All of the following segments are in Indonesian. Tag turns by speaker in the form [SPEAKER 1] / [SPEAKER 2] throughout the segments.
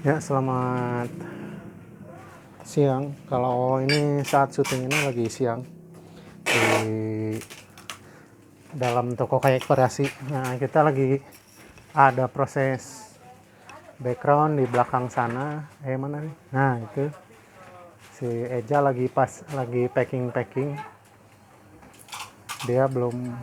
[SPEAKER 1] Ya, selamat siang. Kalau ini saat syuting ini lagi siang di dalam toko kayak koperasi. Nah, kita lagi ada proses background di belakang sana. Mana nih? Nah, itu si Eja lagi packing. Dia belum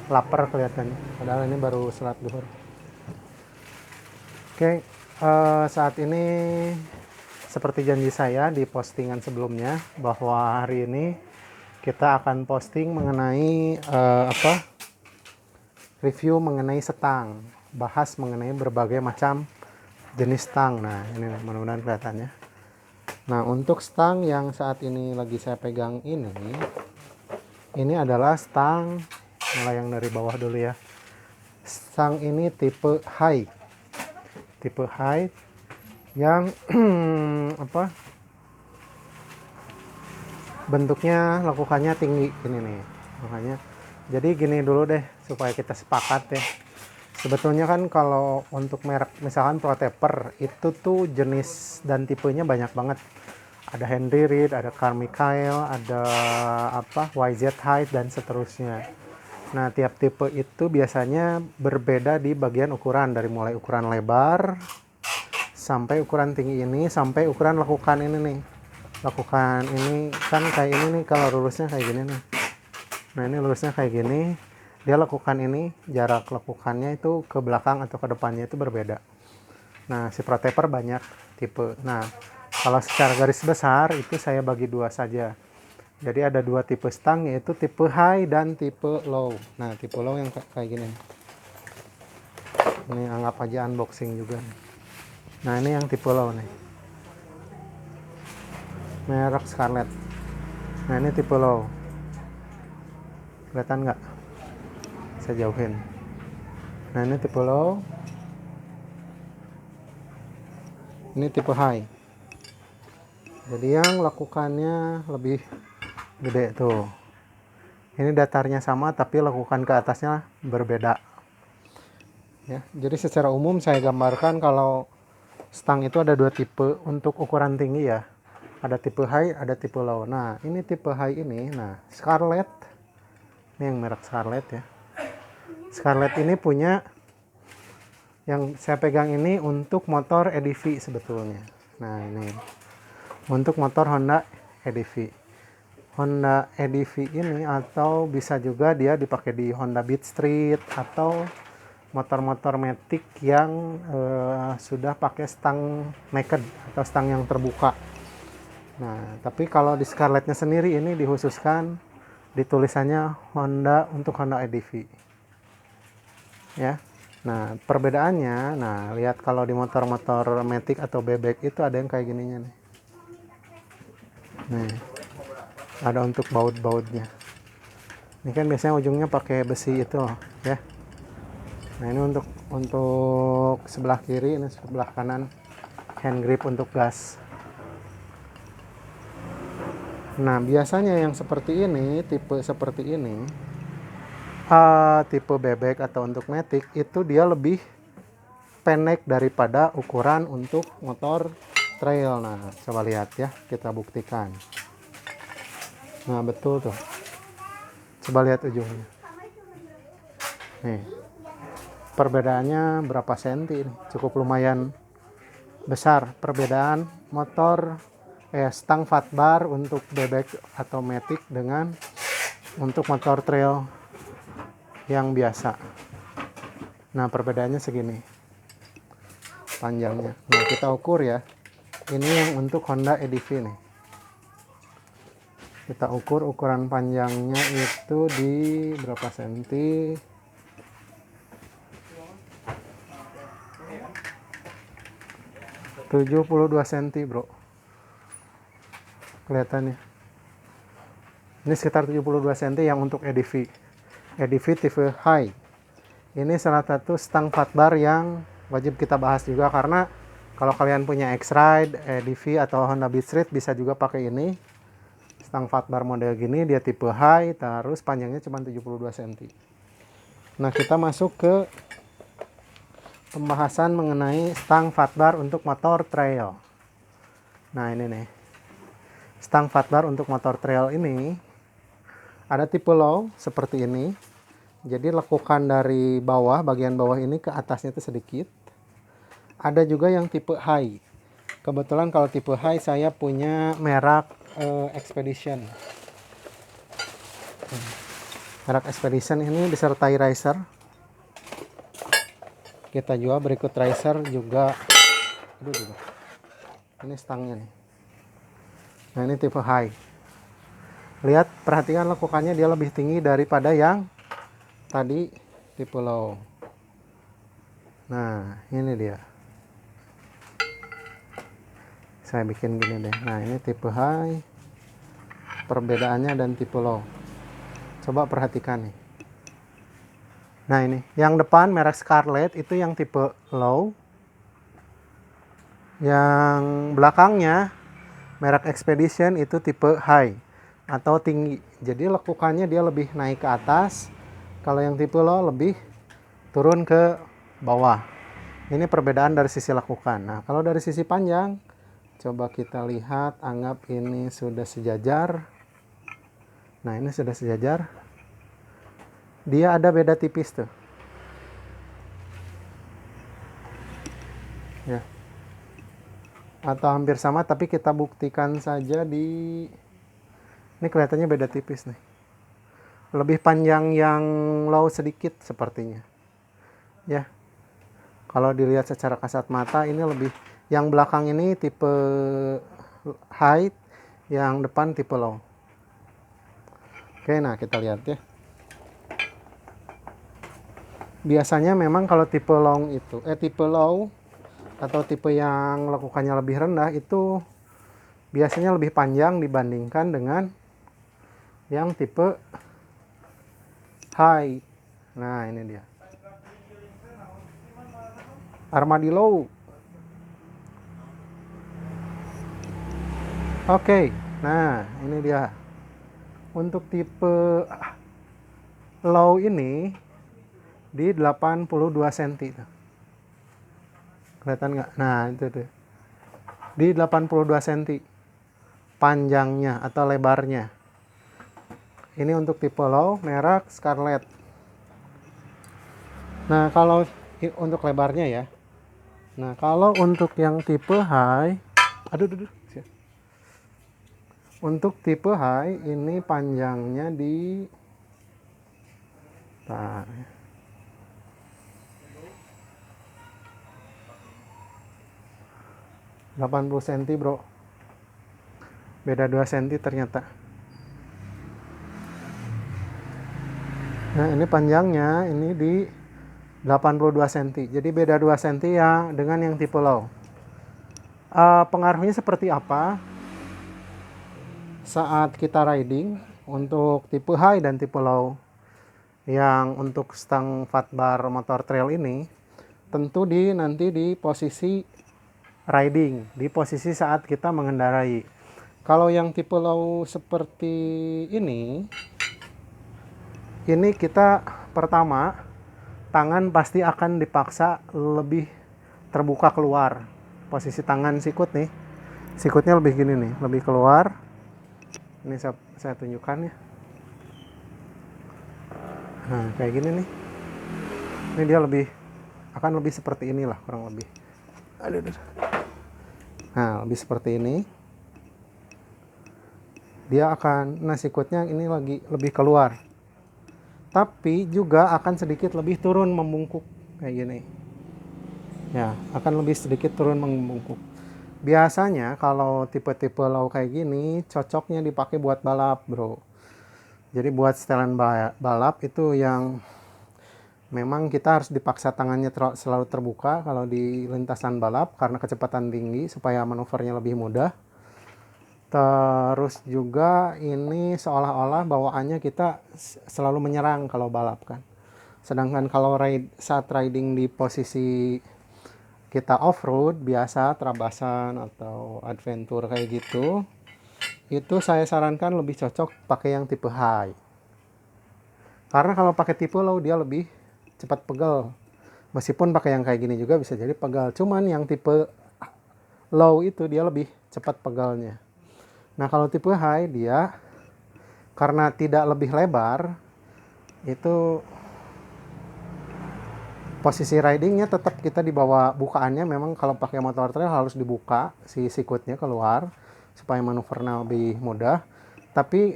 [SPEAKER 1] lapar kelihatannya. Padahal ini baru salat duhur. Oke, saat ini seperti janji saya di postingan sebelumnya bahwa hari ini kita akan posting mengenai review mengenai stang, bahas mengenai berbagai macam jenis stang. Nah, ini mudah-mudahan kelihatannya. Nah, untuk stang yang saat ini lagi saya pegang ini adalah stang, mulai yang dari bawah dulu ya. Stang ini tipe high yang bentuknya lekukannya tinggi gini nih. Makanya jadi gini dulu deh supaya kita sepakat ya. Sebetulnya kan kalau untuk merek misalkan Protaper itu tuh jenis dan tipenya banyak banget. Ada Henry Reed, ada Carmichael, ada YZ Height dan seterusnya. Nah, tiap tipe itu biasanya berbeda di bagian ukuran, dari mulai ukuran lebar sampai ukuran tinggi ini sampai ukuran lekukan ini nih. Lekukan ini kan kayak ini nih, kalau lurusnya kayak gini nih. Nah, ini lurusnya kayak gini. Dia lekukan ini, jarak lekukannya itu ke belakang atau ke depannya itu berbeda. Nah, si Protaper banyak tipe. Nah, kalau secara garis besar itu saya bagi dua saja. Jadi ada dua tipe stang, yaitu tipe high dan tipe low. Nah, tipe low yang kayak gini. Ini anggap aja unboxing juga. Nah, ini yang tipe low nih. Merek Scarlett. Nah, ini tipe low. Kelihatan nggak? Saya jauhin. Nah, ini tipe low. Ini tipe high. Jadi yang lekukannya lebih gede tuh. Ini datarnya sama tapi lekukan ke atasnya berbeda. Ya, jadi secara umum saya gambarkan kalau stang itu ada dua tipe untuk ukuran tinggi ya. Ada tipe high, ada tipe low. Nah, ini tipe high ini, nah Scarlett, ini yang merek Scarlett ya. Scarlett ini punya, yang saya pegang ini untuk motor EDV sebetulnya. Nah, ini untuk motor Honda EDV. Honda EDV ini atau bisa juga dia dipakai di Honda Beat Street atau motor-motor matic yang sudah pakai stang naked atau stang yang terbuka. Nah, tapi kalau di Scarlettnya sendiri ini dikhususkan ditulisannya Honda untuk Honda EDV. Ya. Nah, perbedaannya, nah lihat kalau di motor-motor matic atau bebek itu ada yang kayak gininya nih. Nih. Ada untuk baut-bautnya. Ini kan biasanya ujungnya pakai besi itu, ya. Nah, ini untuk sebelah kiri, ini sebelah kanan hand grip untuk gas. Nah, biasanya yang seperti ini, tipe seperti ini, tipe bebek atau untuk matic itu dia lebih pendek daripada ukuran untuk motor trail. Nah, coba lihat ya, kita buktikan. Nah, betul tuh. Coba lihat ujungnya. Nih. Perbedaannya berapa senti ini? Cukup lumayan besar perbedaan motor stang fat bar untuk bebek atau matic dengan untuk motor trail yang biasa. Nah, perbedaannya segini panjangnya. Nah, kita ukur ya. Ini yang untuk Honda EDV nih. Kita ukur ukuran panjangnya itu di berapa senti? 72 cm, bro. Kelihatannya. Ini sekitar 72 cm yang untuk EDV. EDV tipe high. Ini salah satu stang fat bar yang wajib kita bahas juga, karena kalau kalian punya X-Ride, EDV atau Honda Beat Street bisa juga pakai ini. Stang fat bar model gini, dia tipe high, terus panjangnya cuma 72 cm. Nah, kita masuk ke pembahasan mengenai stang fatbar untuk motor trail. Nah ini nih, stang fatbar untuk motor trail ini ada tipe low seperti ini. Jadi lekukan dari bawah, bagian bawah ini ke atasnya itu sedikit. Ada juga yang tipe high. Kebetulan kalau tipe high saya punya merek Expedition. Merek Expedition ini disertai riser. Kita jual berikut riser juga. Aduh, juga. Ini stangnya nih. Nah ini tipe high. Lihat, perhatikan lekukannya dia lebih tinggi daripada yang tadi tipe low. Nah ini dia. Saya bikin gini deh. Nah ini tipe high. Perbedaannya dan tipe low. Coba perhatikan nih. Nah ini, yang depan merek Scarlett itu yang tipe low. Yang belakangnya merek Expedition itu tipe high atau tinggi. Jadi lekukannya dia lebih naik ke atas. Kalau yang tipe low lebih turun ke bawah. Ini perbedaan dari sisi lekukan. Nah kalau dari sisi panjang, coba kita lihat, anggap ini sudah sejajar. Nah ini sudah sejajar. Dia ada beda tipis tuh. Ya. Atau hampir sama, tapi kita buktikan saja di... Ini kelihatannya beda tipis nih. Lebih panjang yang low sedikit sepertinya. Ya. Kalau dilihat secara kasat mata ini lebih... Yang belakang ini tipe high, yang depan tipe low. Oke, nah kita lihat ya. Biasanya memang kalau tipe long itu, tipe low atau tipe yang lekukannya lebih rendah itu biasanya lebih panjang dibandingkan dengan yang tipe high. Nah ini dia, Armadillo. Oke, nah ini dia. Untuk tipe low ini di 82 cm. Kelihatan nggak? Nah itu tuh. Di 82 cm panjangnya atau lebarnya. Ini untuk tipe low merek Scarlett. Nah kalau untuk lebarnya ya. Nah kalau untuk yang tipe high, untuk tipe high ini panjangnya di 80 cm bro. Beda 2 cm ternyata. Nah ini panjangnya ini di 82 cm. Jadi beda 2 cm ya dengan yang tipe low. Pengaruhnya seperti apa saat kita riding untuk tipe high dan tipe low? Yang untuk stang fatbar motor trail ini tentu nanti di posisi riding, di posisi saat kita mengendarai. Kalau yang tipe low seperti ini kita pertama tangan pasti akan dipaksa lebih terbuka keluar. Posisi tangan sikut nih, sikutnya lebih gini nih, lebih keluar. Ini saya tunjukkan ya. Nah kayak gini nih. Ini dia akan lebih seperti inilah kurang lebih. Nah lebih seperti ini. Dia akan, sikutnya ini lagi lebih keluar. Tapi juga akan sedikit lebih turun membungkuk kayak gini. Ya, akan lebih sedikit turun membungkuk. Biasanya kalau tipe-tipe low kayak gini cocoknya dipakai buat balap, bro. Jadi buat setelan balap itu yang memang kita harus dipaksa tangannya selalu terbuka kalau di lintasan balap karena kecepatan tinggi supaya manuvernya lebih mudah. Terus juga ini seolah-olah bawaannya kita selalu menyerang kalau balap kan. Sedangkan kalau saat riding di posisi kita off-road biasa, terabasan atau adventure kayak gitu, itu saya sarankan lebih cocok pakai yang tipe high. Karena kalau pakai tipe low dia lebih cepat pegel. Meskipun pakai yang kayak gini juga bisa jadi pegal. Cuman yang tipe low itu dia lebih cepat pegalnya. Nah kalau tipe high dia karena tidak lebih lebar, itu posisi ridingnya tetap kita di bawah bukaannya. Memang kalau pakai motor trail harus dibuka si sikutnya keluar supaya manuvernya lebih mudah. Tapi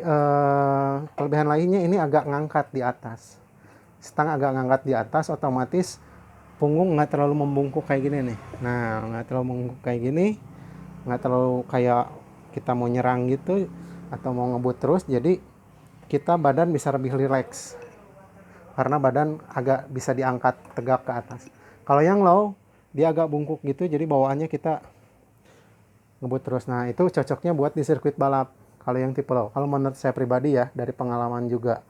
[SPEAKER 1] kelebihan lainnya ini agak ngangkat di atas. Stang agak ngangkat di atas, otomatis punggung nggak terlalu membungkuk kayak gini nih. Nah nggak terlalu membungkuk kayak gini, nggak terlalu kayak kita mau nyerang gitu atau mau ngebut terus. Jadi kita badan bisa lebih rileks karena badan agak bisa diangkat tegak ke atas. Kalau yang low dia agak bungkuk gitu, jadi bawaannya kita ngebut terus. Nah itu cocoknya buat di sirkuit balap kalau yang tipe low. Kalau menurut saya pribadi ya, dari pengalaman juga.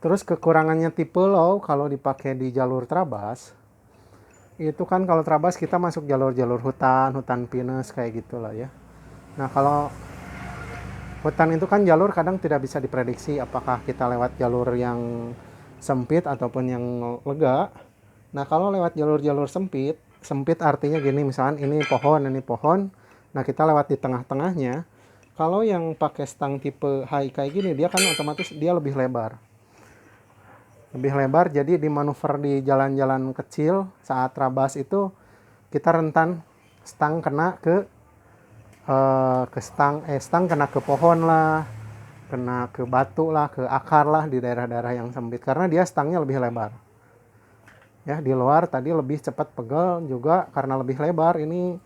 [SPEAKER 1] Terus kekurangannya tipe low kalau dipakai di jalur trabas, itu kan kalau trabas kita masuk jalur-jalur hutan pinus kayak gitulah ya. Nah kalau hutan itu kan jalur kadang tidak bisa diprediksi apakah kita lewat jalur yang sempit ataupun yang lega. Nah kalau lewat jalur-jalur sempit, sempit artinya gini, misalkan ini pohon. Nah kita lewat di tengah-tengahnya. Kalau yang pakai stang tipe high kayak gini, dia kan otomatis dia lebih lebar. Lebih lebar, jadi di manuver di jalan-jalan kecil saat trabas itu kita rentan stang kena ke stang kena ke pohon lah, kena ke batu lah, ke akar lah di daerah-daerah yang sempit karena dia stangnya lebih lebar. Ya, di luar tadi lebih cepat pegel juga karena lebih lebar. Ini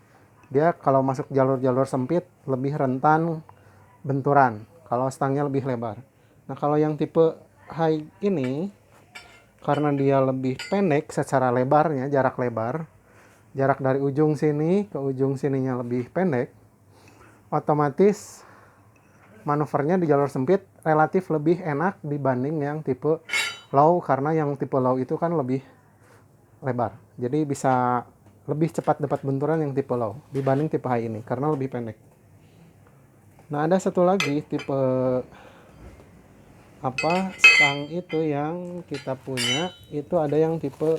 [SPEAKER 1] dia kalau masuk jalur-jalur sempit lebih rentan benturan kalau stangnya lebih lebar. Nah, kalau yang tipe high ini karena dia lebih pendek secara lebarnya, jarak lebar, jarak dari ujung sini ke ujung sininya lebih pendek, otomatis manuvernya di jalur sempit relatif lebih enak dibanding yang tipe low, karena yang tipe low itu kan lebih lebar. Jadi bisa lebih cepat dapat benturan yang tipe low dibanding tipe high ini karena lebih pendek. Nah, ada satu lagi tipe stang itu yang kita punya, itu ada yang tipe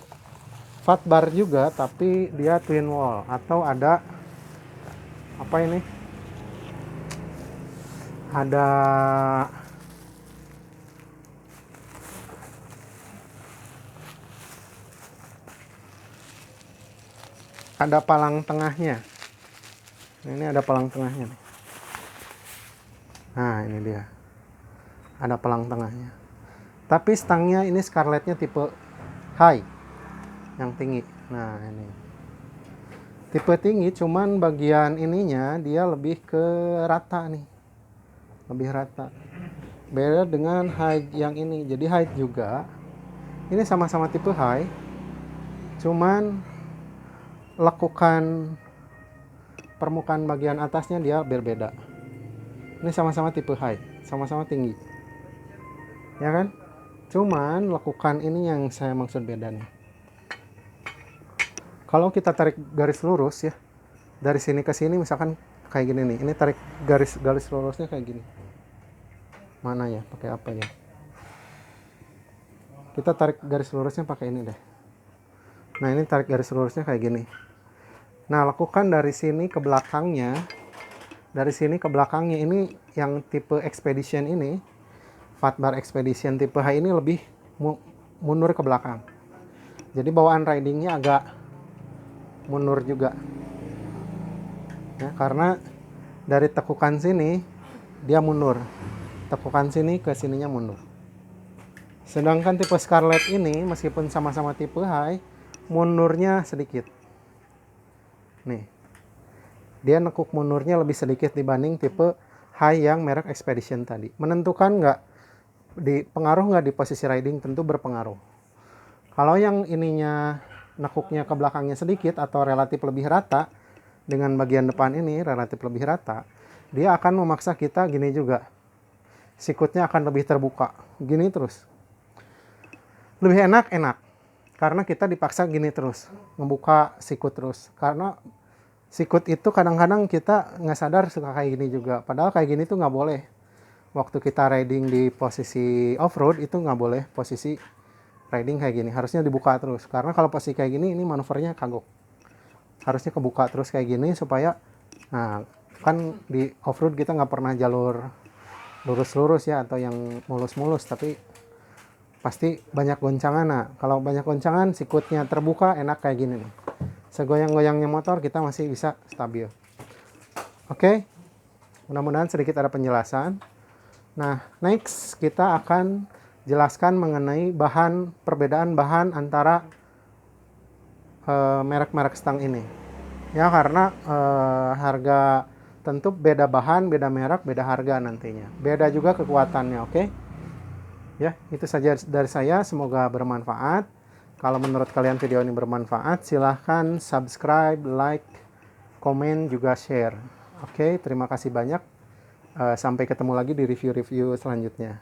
[SPEAKER 1] fat bar juga tapi dia twin wall, atau ada ada palang tengahnya. Ini ada palang tengahnya nih. Nah ini dia, ada palang tengahnya. Tapi stangnya ini Scarlettnya tipe high, yang tinggi. Nah ini tipe tinggi, cuman bagian ininya dia lebih ke rata nih, lebih rata. Beda dengan high yang ini. Jadi high juga, ini sama-sama tipe high, cuman lekukan permukaan bagian atasnya dia berbeda. Ini sama-sama tipe high, sama-sama tinggi, ya kan? Cuman lekukan ini yang saya maksud beda nih. Kalau kita tarik garis lurus ya, dari sini ke sini misalkan kayak gini nih, ini tarik garis lurusnya kayak gini. Mana ya, pakai apa ya? Kita tarik garis lurusnya pakai ini deh. Nah ini tarik garis lurusnya kayak gini. Nah lakukan dari sini ke belakangnya, ini yang tipe Expedition ini, fat bar Expedition tipe high ini lebih mundur ke belakang. Jadi bawaan ridingnya agak mundur juga. Ya, karena dari tekukan sini dia mundur, tekukan sini ke sininya mundur. Sedangkan tipe Scarlett ini meskipun sama-sama tipe high, mundurnya sedikit. Nih, dia nekuk mundurnya lebih sedikit dibanding tipe high yang merek Expedition tadi. Menentukan nggak, pengaruh nggak di posisi riding? Tentu berpengaruh. Kalau yang ininya nekuknya ke belakangnya sedikit atau relatif lebih rata, dengan bagian depan ini relatif lebih rata, dia akan memaksa kita gini juga. Sikutnya akan lebih terbuka, gini terus. Lebih enak, karena kita dipaksa gini terus, membuka sikut terus. Karena sikut itu kadang-kadang kita nggak sadar suka kayak gini juga. Padahal kayak gini tuh nggak boleh. Waktu kita riding di posisi off-road itu nggak boleh posisi riding kayak gini, harusnya dibuka terus, karena kalau posisi kayak gini ini manuvernya kagok, harusnya kebuka terus kayak gini supaya, nah kan di off-road kita nggak pernah jalur lurus-lurus ya, atau yang mulus-mulus, tapi pasti banyak goncangan. Nah kalau banyak goncangan, sikutnya terbuka, enak kayak gini nih, segoyang-goyangnya motor kita masih bisa stabil. Oke, mudah-mudahan sedikit ada penjelasan. Nah next kita akan jelaskan mengenai perbedaan bahan antara merek-merek stang ini ya, karena harga tentu beda bahan, beda merek, beda harga nantinya, beda juga kekuatannya. Oke ya, itu saja dari saya, semoga bermanfaat. Kalau menurut kalian video ini bermanfaat, silahkan subscribe, like, komen, juga share. Oke, terima kasih banyak. Sampai ketemu lagi di review-review selanjutnya.